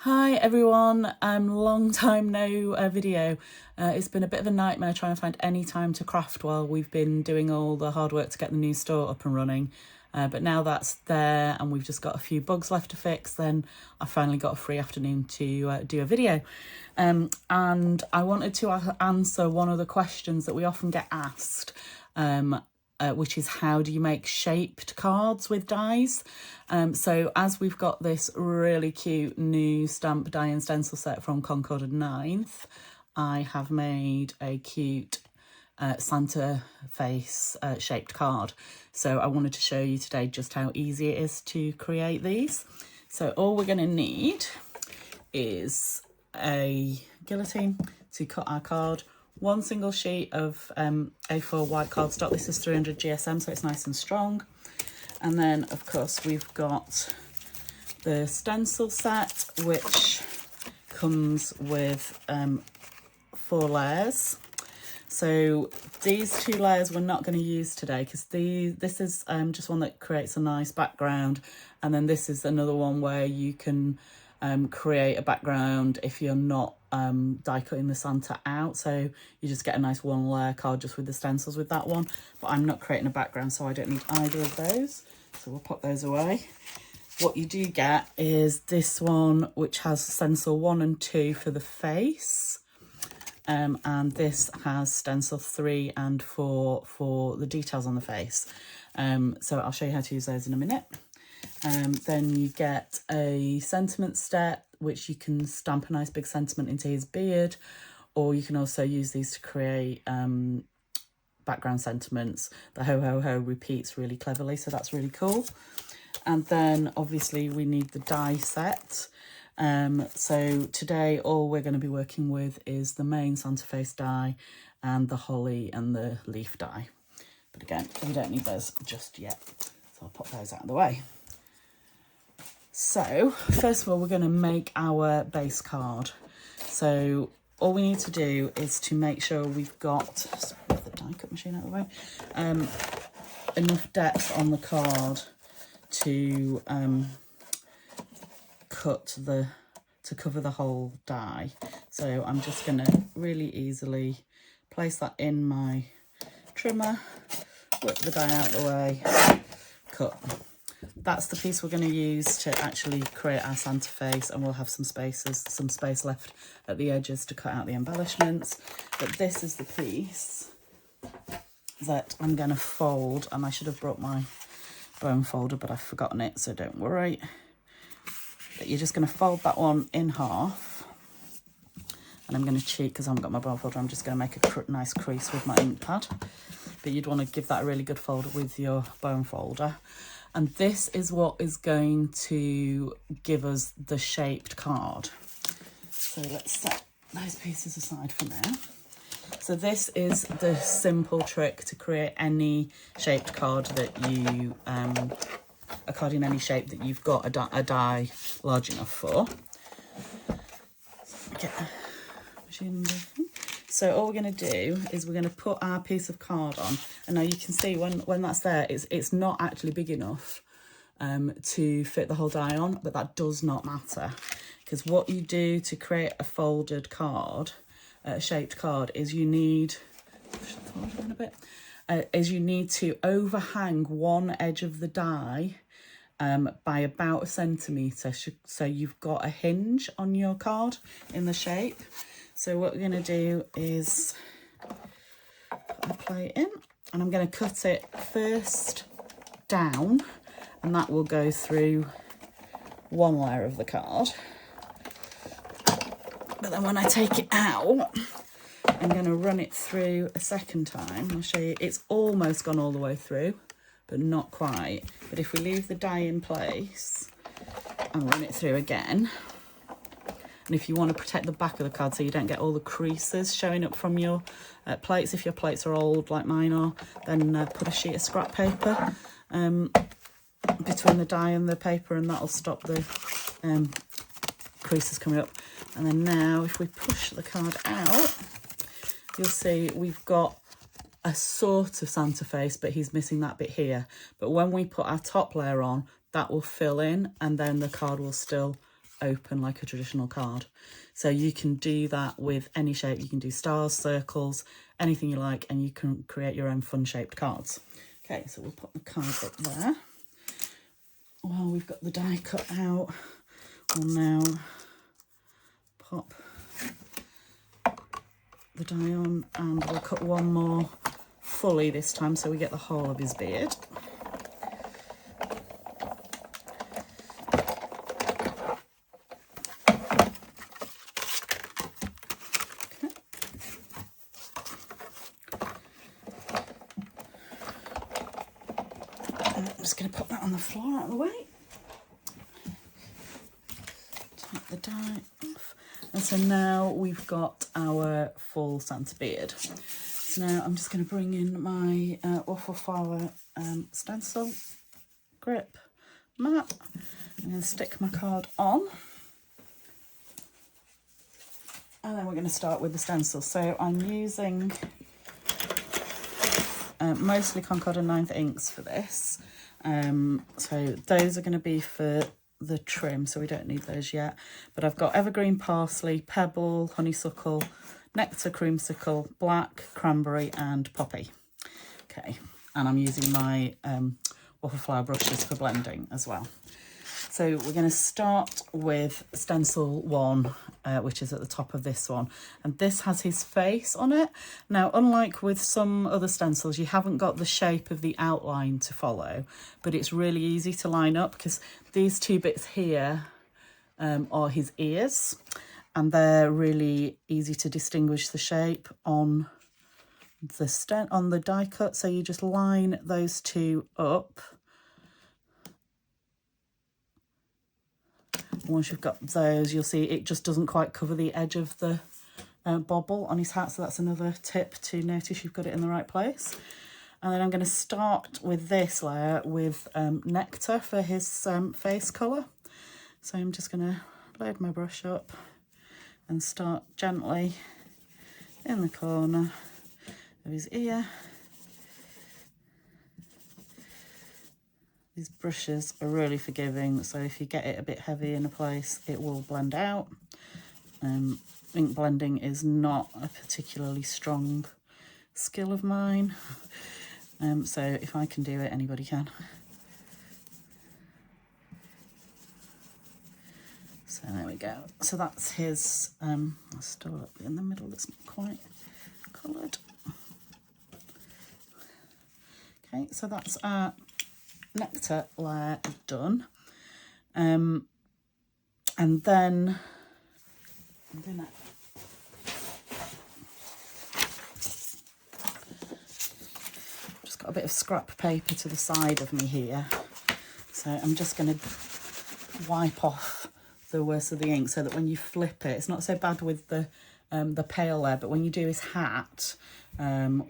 Hi everyone, long time no video. It's been a bit of a nightmare trying to find any time to craft while we've been doing all the hard work to get the new store up and running. But now that's there and we've just got a few bugs left to fix, then I finally got a free afternoon to do a video. And I wanted to answer one of the questions that we often get asked, which is how do you make shaped cards with dies? So as we've got this really cute new stamp die and stencil set from Concord and Ninth, I have made a cute Santa face shaped card. So I wanted to show you today just how easy it is to create these. So all we're going to need is a guillotine to cut our card, one single sheet of A4 white cardstock. This is 300 GSM, so it's nice and strong. And then, of course, we've got the stencil set, which comes with 4 layers. So these 2 layers we're not going to use today because this is just one that creates a nice background, and then this is another one where you can create a background if you're not die cutting the Santa out. So you just get a nice 1 layer card just with the stencils with that one, but I'm not creating a background, so I don't need either of those, so we'll put those away. What you do get is this one, which has stencil 1 and 2 for the face, and this has stencil 3 and 4 for the details on the face. So I'll show you how to use those in a minute. Then you get a sentiment step, which you can stamp a nice big sentiment into his beard, or you can also use these to create background sentiments. The ho ho ho repeats really cleverly, so that's really cool. And then obviously we need the die set. So today all we're going to be working with is the main Santa face die and the holly and the leaf die. But again, we don't need those just yet, so I'll put those out of the way. So first of all, we're going to make our base card. So all we need to do is to make sure we've got, move the die cut machine out of the way, enough depth on the card to to cover the whole die. So I'm just going to really easily place that in my trimmer, whip the die out of the way, cut. That's the piece we're going to use to actually create our Santa face, and we'll have some space left at the edges to cut out the embellishments. But this is the piece that I'm going to fold, and I should have brought my bone folder, but I've forgotten it, so don't worry. But you're just going to fold that one in half, and I'm going to cheat because I haven't got my bone folder. I'm just going to make a nice crease with my ink pad, but you'd want to give that a really good fold with your bone folder. And this is what is going to give us the shaped card. So let's set those pieces aside for now. So this is the simple trick to create any shaped card that you, a card in any shape that you've got a die large enough for. Get the machine. So all we're going to do is we're going to put our piece of card on, and now you can see when that's there, it's not actually big enough to fit the whole die on, but that does not matter, because what you do to create a folded card, a shaped card, is you need, you need to overhang one edge of the die by about 1 centimetre, so you've got a hinge on your card in the shape. So what we're going to do is put the plate in, and I'm going to cut it first down, and that will go through 1 layer of the card. But then when I take it out, I'm going to run it through a second time. I'll show you, it's almost gone all the way through, but not quite. But if we leave the die in place and run it through again, and if you want to protect the back of the card so you don't get all the creases showing up from your plates, if your plates are old like mine are, then put a sheet of scrap paper between the die and the paper, and that'll stop the creases coming up. And then now if we push the card out, you'll see we've got a sort of Santa face, but he's missing that bit here. But when we put our top layer on, that will fill in, and then the card will still open like a traditional card. So you can do that with any shape. You can do stars, circles, anything you like, and you can create your own fun shaped cards. Okay, so we'll put the card up there. While we've got the die cut out, we'll now pop the die on, and we'll cut one more fully this time so we get the whole of his beard. Okay. And I'm just going to put that on the floor out of the way. Take the die off. And so now we've got our full Santa beard. So now I'm just going to bring in my waffle flower stencil grip mat. I'm going to stick my card on. And then we're going to start with the stencil. So I'm using mostly Concord and 9th inks for this. So those are going to be for the trim, so we don't need those yet. But I've got evergreen parsley, pebble, honeysuckle, nectar creamsicle, black, cranberry and poppy. Okay, and I'm using my waffle flower brushes for blending as well. So we're going to start with stencil 1, which is at the top of this one. And this has his face on it. Now, unlike with some other stencils, you haven't got the shape of the outline to follow, but it's really easy to line up because these two bits here are his ears, and they're really easy to distinguish the shape on the die cut. So you just line those two up. Once you've got those, you'll see it just doesn't quite cover the edge of the bobble on his hat, so that's another tip to notice you've got it in the right place. And then I'm going to start with this layer with nectar for his face colour. So I'm just going to load my brush up and start gently in the corner of his ear. These brushes are really forgiving, so if you get it a bit heavy in a place, it will blend out. Ink blending is not a particularly strong skill of mine, so if I can do it, anybody can. So there we go. So that's his, still up in the middle, that's not quite coloured. Okay, so that's our nectar layer done, and then I'm gonna just got a bit of scrap paper to the side of me here, so I'm just going to wipe off the worst of the ink so that when you flip it, it's not so bad with the pale layer, but when you do his hat,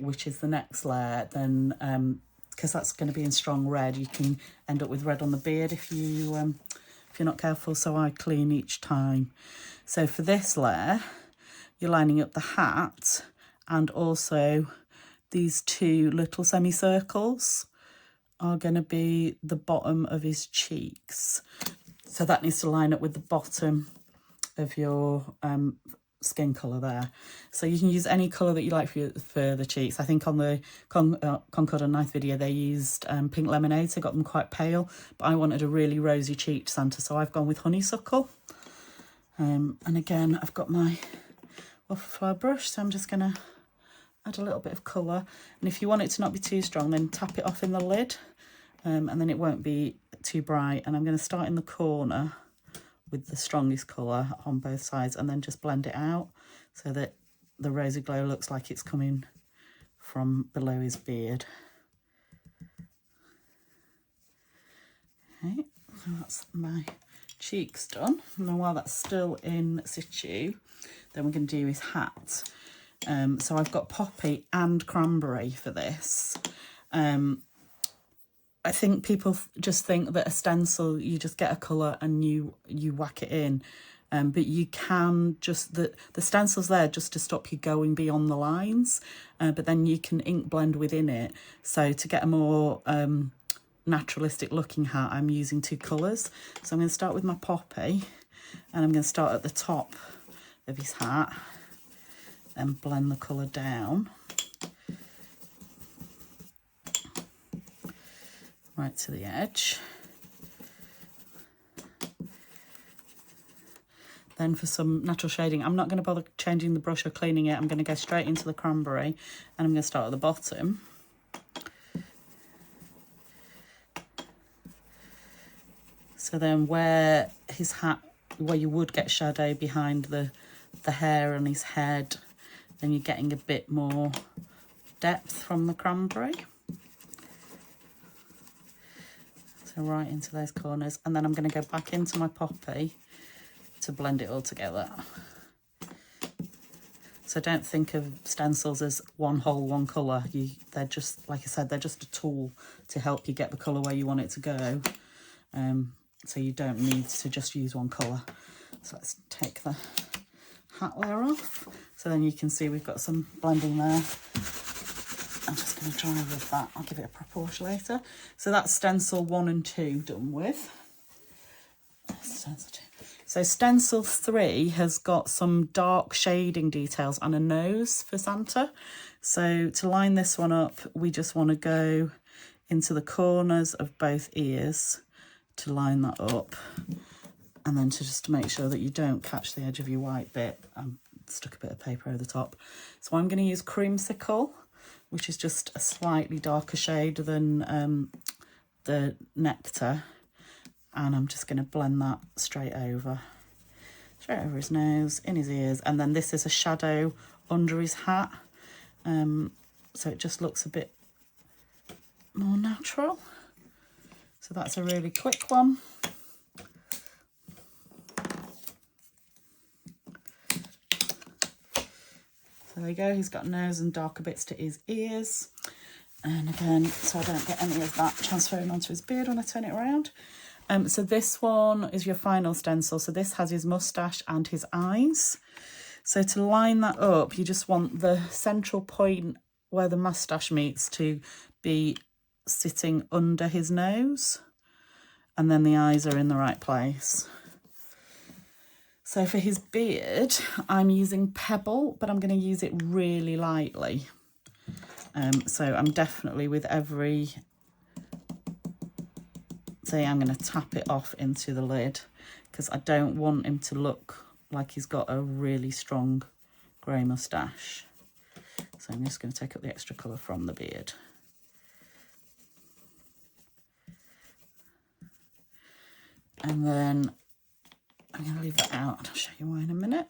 which is the next layer, then because that's going to be in strong red, you can end up with red on the beard if you're not careful, so I clean each time. So for this layer, you're lining up the hat, and also these two little semicircles are going to be the bottom of his cheeks. So that needs to line up with the bottom of your skin colour there. So you can use any colour that you like for the cheeks. I think on the Concord and 9th video they used pink lemonade, so got them quite pale, but I wanted a really rosy cheeked Santa, so I've gone with honeysuckle. And again, I've got my waffle flower brush, so I'm just going to add a little bit of colour, and if you want it to not be too strong, then tap it off in the lid, and then it won't be too bright. And I'm going to start in the corner with the strongest colour on both sides, and then just blend it out so that the rosy glow looks like it's coming from below his beard. Okay, so that's my cheeks done. Now while that's still in situ, then we're going to do his hat. So I've got poppy and cranberry for this. I think people just think that a stencil, you just get a colour and you whack it in. But you can just, the stencil's there just to stop you going beyond the lines, but then you can ink blend within it. So to get a more naturalistic looking hat, I'm using two colours. So I'm going to start with my poppy, And I'm going to start at the top of his hat and blend the colour down right to the edge. Then for some natural shading, I'm not going to bother changing the brush or cleaning it. I'm going to go straight into the cranberry, and I'm going to start at the bottom. So then where his hat, where you would get shadow behind the hair on his head, then you're getting a bit more depth from the cranberry. So right into those corners, and then I'm going to go back into my poppy to blend it all together. So don't think of stencils as one colour. They're just, like I said, they're just a tool to help you get the colour where you want it to go. So you don't need to just use one colour. So let's take the hat layer off. So then you can see we've got some blending there. I'm just going to try with that. I'll give it a proper wash later. So that's stencil 1 and 2 done with. Stencil 2. So stencil 3 has got some dark shading details and a nose for Santa. So to line this one up, we just want to go into the corners of both ears to line that up. And then to make sure that you don't catch the edge of your white bit, I stuck a bit of paper over the top. So I'm going to use Creamsicle, which is just a slightly darker shade than the Nectar. And I'm just going to blend that straight over his nose, in his ears, and then this is a shadow under his hat, so it just looks a bit more natural. So that's a really quick one. So there you go, he's got nose and darker bits to his ears, and again, so I don't get any of that transferring onto his beard when I turn it around. So this one is your final stencil. So this has his moustache and his eyes. So to line that up, you just want the central point where the moustache meets to be sitting under his nose. And then the eyes are in the right place. So for his beard, I'm using Pebble, but I'm going to use it really lightly. So I'm definitely with every... See, I'm going to tap it off into the lid because I don't want him to look like he's got a really strong grey moustache. So I'm just going to take up the extra colour from the beard. And then I'm going to leave that out and I'll show you why in a minute.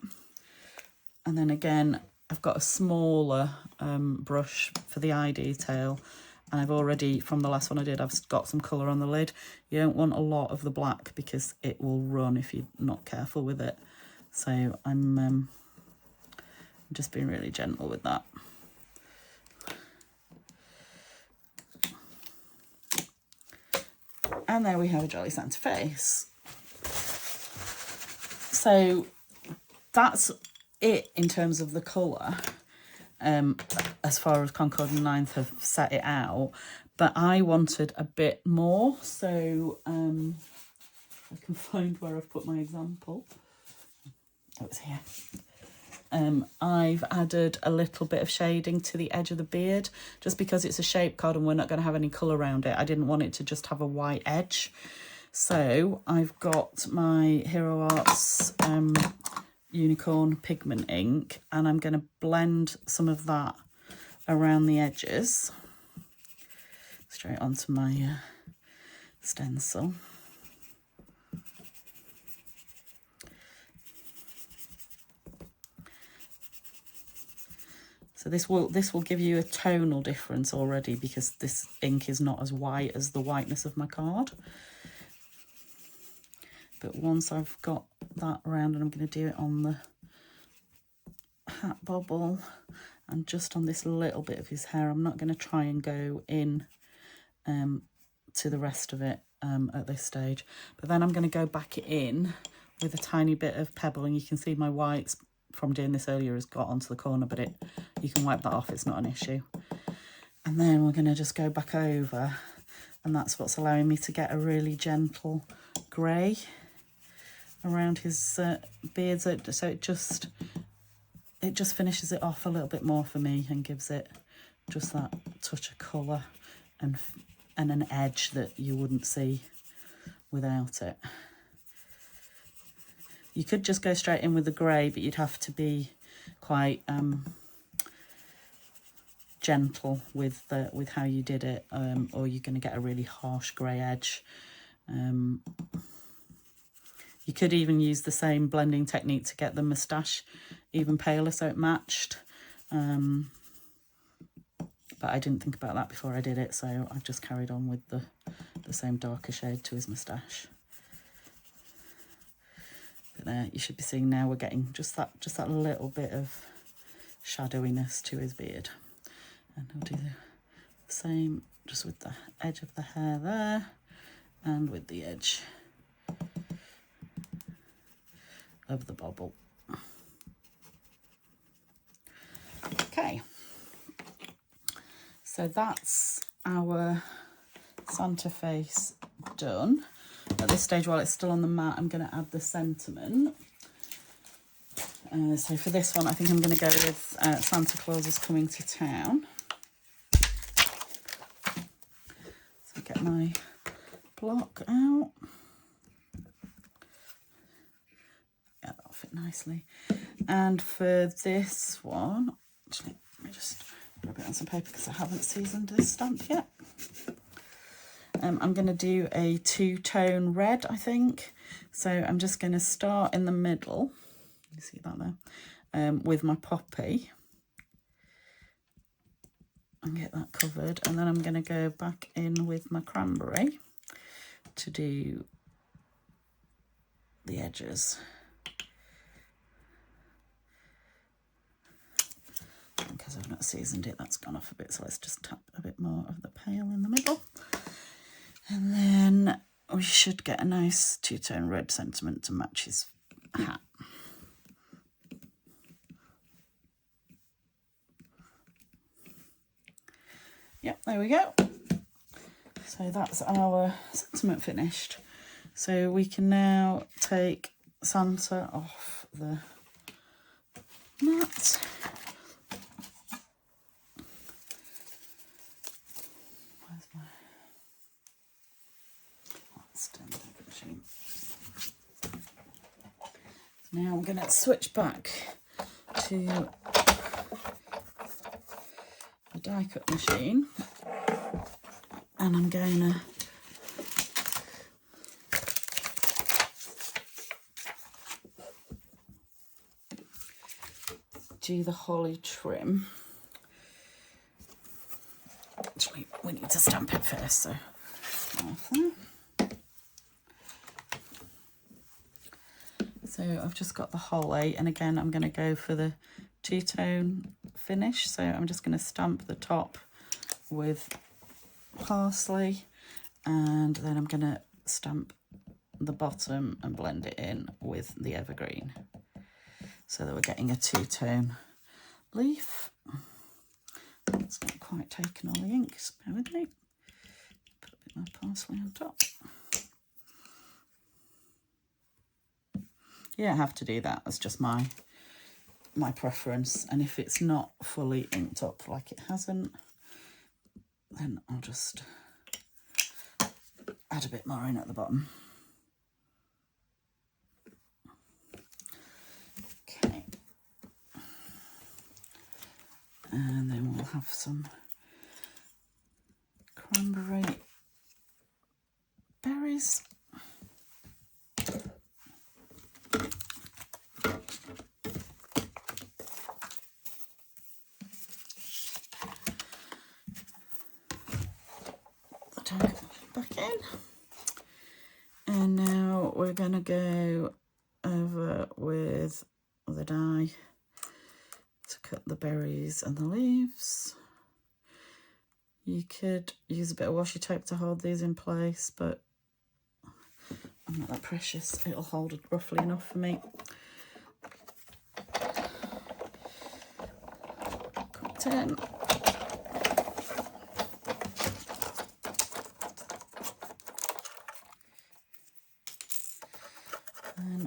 And then again, I've got a smaller brush for the eye detail. And I've already, from the last one I did, I've got some colour on the lid. You don't want a lot of the black because it will run if you're not careful with it. So I'm just being really gentle with that. And there we have a Jolly Santa face. So that's it in terms of the colour. As far as Concord and Ninth have set it out, but I wanted a bit more, so I can find where I've put my example. Oh, it's here. I've added a little bit of shading to the edge of the beard, just because it's a shape card and we're not going to have any colour around it. I didn't want it to just have a white edge. So I've got my Hero Arts Unicorn pigment ink, and I'm going to blend some of that around the edges straight onto my stencil. So this will give you a tonal difference already, because this ink is not as white as the whiteness of my card. But once I've got that around, and I'm going to do it on the hat bobble and just on this little bit of his hair, I'm not going to try and go in to the rest of it at this stage. But then I'm going to go back in with a tiny bit of Pebble, and you can see my whites from doing this earlier has got onto the corner, but you can wipe that off, it's not an issue. And then we're going to just go back over, and that's what's allowing me to get a really gentle grey around his beard, so it just finishes it off a little bit more for me and gives it just that touch of colour and an edge that you wouldn't see without it. You could just go straight in with the grey, but you'd have to be quite gentle with how you did it, or you're going to get a really harsh grey edge. You could even use the same blending technique to get the moustache even paler so it matched. But I didn't think about that before I did it, so I've just carried on with the same darker shade to his moustache. But there, you should be seeing now we're getting just that little bit of shadowiness to his beard. And I'll do the same just with the edge of the hair there and with the edge of the bobble. Okay, so that's our Santa face done. At this stage, while it's still on the mat, I'm going to add the sentiment. So for this one, I think I'm going to go with Santa Claus is Coming to Town. So get my block out. Yeah, that'll fit nicely. And for this one, actually, let me just rub it on some paper because I haven't seasoned this stamp yet. I'm going to do a two-tone red, I think. So I'm just going to start in the middle. You see that there? With my poppy. And get that covered. And then I'm going to go back in with my cranberry to do the edges. Because I've not seasoned it, that's gone off a bit. So let's just tap a bit more of the pale in the middle. And then we should get a nice two-tone red sentiment to match his hat. Yep, there we go. So that's our sentiment finished. So we can now take Santa off the mat. Now I'm going to switch back to the die cut machine, and I'm going to do the holly trim. Actually, we need to stamp it first, so So I've just got the holly, and again I'm going to go for the two-tone finish. So I'm just going to stamp the top with parsley, and then I'm going to stamp the bottom and blend it in with the evergreen, so that we're getting a two-tone leaf. It's not quite taken all the ink, so bear with me. Put a bit more parsley on top. You don't have to do that, that's just my preference. And if it's not fully inked up like it hasn't, then I'll just add a bit more in at the bottom. Okay. And then we'll have some cranberry berries. Back in, and now we're going to go over with the die to cut the berries and the leaves. You could use a bit of washi tape to hold these in place, but I'm not that precious. It'll hold it roughly enough for me. Cut 10.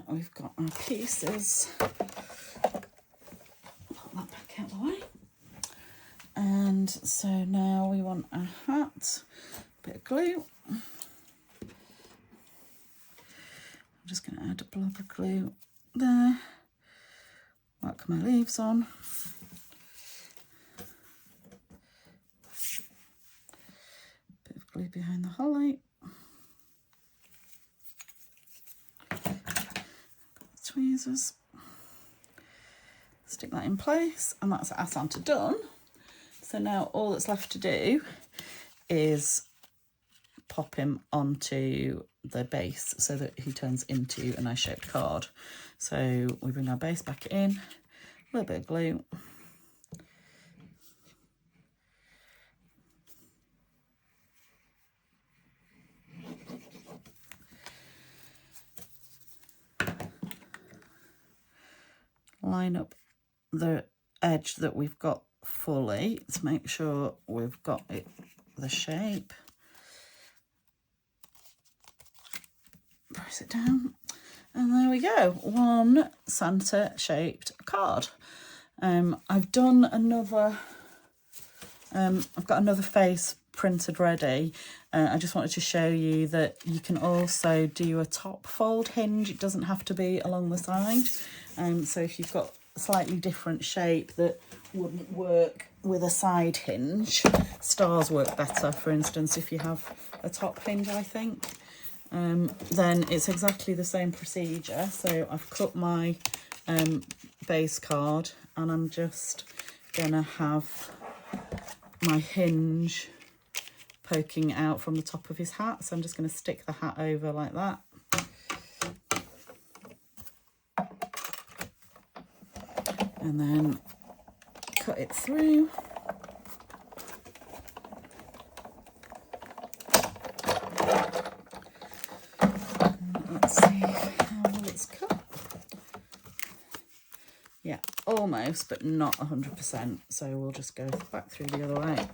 We pieces. Put that back out of the way. And so now we want a hat, bit of glue. I'm just going to add a blob of glue there. Whack my leaves on. Bit of glue behind the holly. Tweezers. Stick that in place, and that's Asanta done. So now all that's left to do is pop him onto the base so that he turns into a nice shaped card. So we bring our base back in, a little bit of glue. Line up the edge that we've got fully to make sure we've got it the shape. Press it down, and there we go, one Santa shaped card. I've done another, I've got another face printed ready. I just wanted to show you that you can also do a top fold hinge. It doesn't have to be along the side. So if you've got a slightly different shape that wouldn't work with a side hinge, stars work better, for instance, if you have a top hinge, I think. Then it's exactly the same procedure. So I've cut my base card, and I'm just gonna have my hinge poking out from the top of his hat. So I'm just going to stick the hat over like that. And then cut it through. Let's see how well it's cut. Yeah, almost, but not 100%. So we'll just go back through the other way.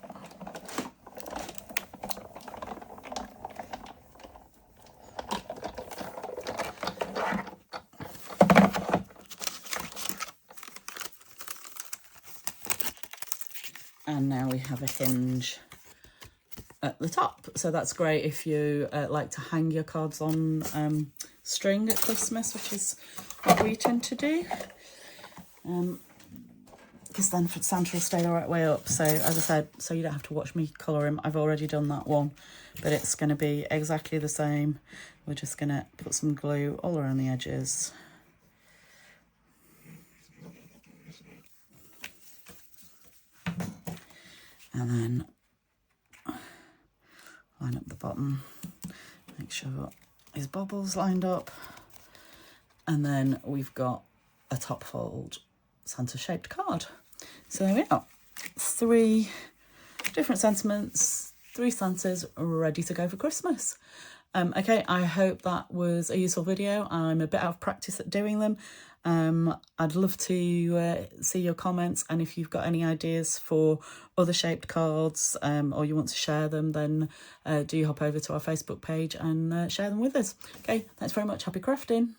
And now we have a hinge at the top. So that's great if you like to hang your cards on string at Christmas, which is what we tend to do. Because then Santa will stay the right way up. So as I said, so you don't have to watch me colour him. I've already done that one, but it's going to be exactly the same. We're just going to put some glue all around the edges. And then line up the bottom, make sure his bobbles lined up. And then we've got a top fold Santa shaped card. So there we are, 3 different sentiments, 3 Santas ready to go for Christmas. Okay, I hope that was a useful video. I'm a bit out of practice at doing them. I'd love to see your comments, and if you've got any ideas for other shaped cards or you want to share them, then do hop over to our Facebook page and share them with us. Okay, thanks very much. Happy crafting.